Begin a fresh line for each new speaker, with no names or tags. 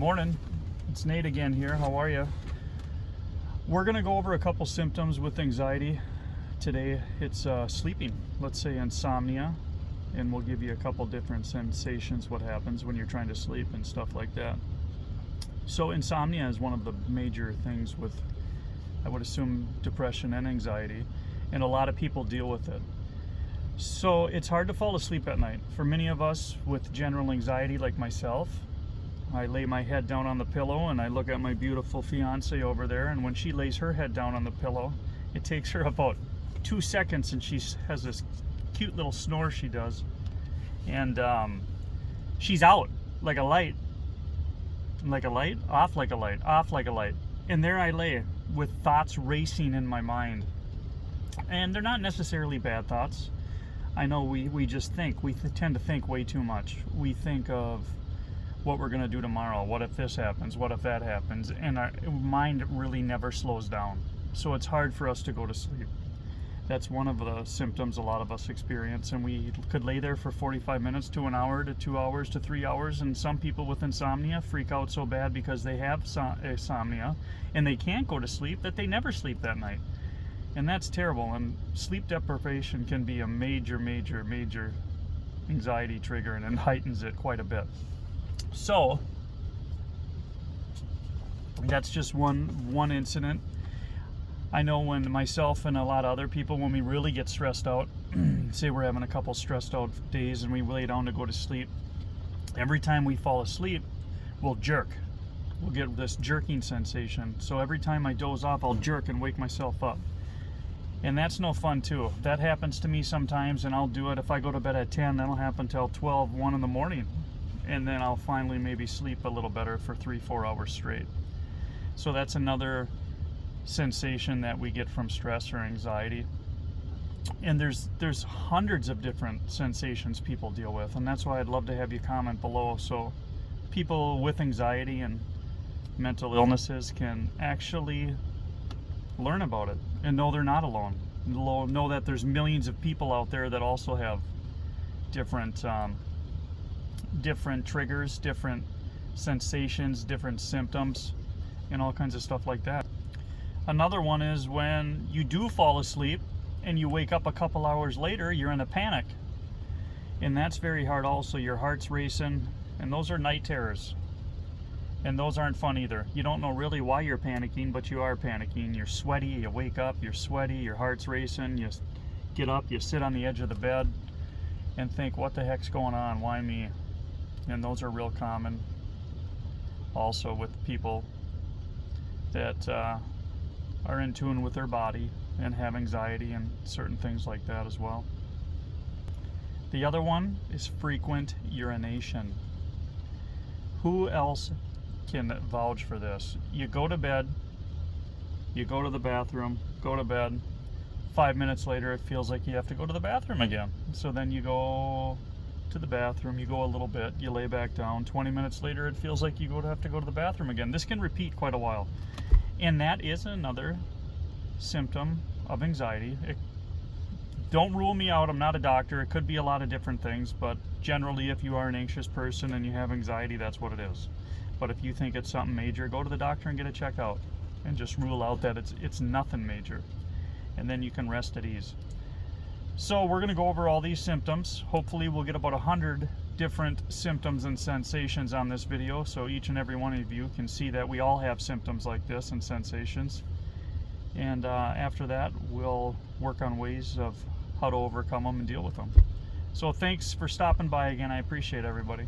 Morning, it's Nate again here. How are you? We're going to go over a couple symptoms with anxiety. Today it's sleeping, let's say insomnia, and we'll give you a couple different sensations, what happens when you're trying to sleep and stuff like that. So insomnia is one of the major things with, I would assume, depression and anxiety, and a lot of people deal with it. So it's hard to fall asleep at night. For many of us with general anxiety like myself, I lay my head down on the pillow and I look at my beautiful fiance over there, and when she lays her head down on the pillow, it takes her about 2 seconds and she has this cute little snore she does, and she's out like a light, off like a light, off like a light. And there I lay with thoughts racing in my mind, and they're not necessarily bad thoughts. I know we just think, we tend to think way too much. We think of what we're going to do tomorrow, what if this happens, what if that happens, and our mind really never slows down. So it's hard for us to go to sleep. That's one of the symptoms a lot of us experience, and we could lay there for 45 minutes to an hour to 2 hours to 3 hours, and some people with insomnia freak out so bad because they have insomnia and they can't go to sleep that they never sleep that night. And that's terrible, and sleep deprivation can be a major anxiety trigger, and it heightens it quite a bit. So that's just one incident. I know when myself and a lot of other people, when we really get stressed out, say we're having a couple stressed out days and we lay down to go to sleep, every time we fall asleep, we'll jerk. We'll get this jerking sensation. So every time I doze off, I'll jerk and wake myself up. And that's no fun too. That happens to me sometimes, and I'll do it. If I go to bed at 10, that'll happen till 12, 1 in the morning. And then I'll finally maybe sleep a little better for 3-4 hours straight. So that's another sensation that we get from stress or anxiety. And there's hundreds of different sensations people deal with, and that's why I'd love to have you comment below, so people with anxiety and mental illnesses can actually learn about it and know they're not alone. Know that there's millions of people out there that also have different triggers, different sensations, different symptoms, and all kinds of stuff like that. Another one is when you do fall asleep and you wake up a couple hours later, you're in a panic. And that's very hard also. Your heart's racing, and those are night terrors. And those aren't fun either. You don't know really why you're panicking, but you are panicking. You're sweaty, you wake up, you're sweaty, your heart's racing, you get up, you sit on the edge of the bed and think, what the heck's going on? Why me? And those are real common also with people that are in tune with their body and have anxiety and certain things like that as well. The other one is frequent urination. Who else can vouch for this? You go to bed, you go to the bathroom, go to bed, 5 minutes later it feels like you have to go to the bathroom again. So then you go to the bathroom, you go a little bit, you lay back down, 20 minutes later it feels like you have to go to the bathroom again. This can repeat quite a while. And that is another symptom of anxiety. Don't rule me out, I'm not a doctor. It could be a lot of different things, but generally if you are an anxious person and you have anxiety, that's what it is. But if you think it's something major, go to the doctor and get it checked out, and just rule out that it's nothing major, and then you can rest at ease. So we're going to go over all these symptoms. Hopefully we'll get about 100 different symptoms and sensations on this video, so each and every one of you can see that we all have symptoms like this and sensations. And after that, we'll work on ways of how to overcome them and deal with them. So thanks for stopping by again. I appreciate everybody.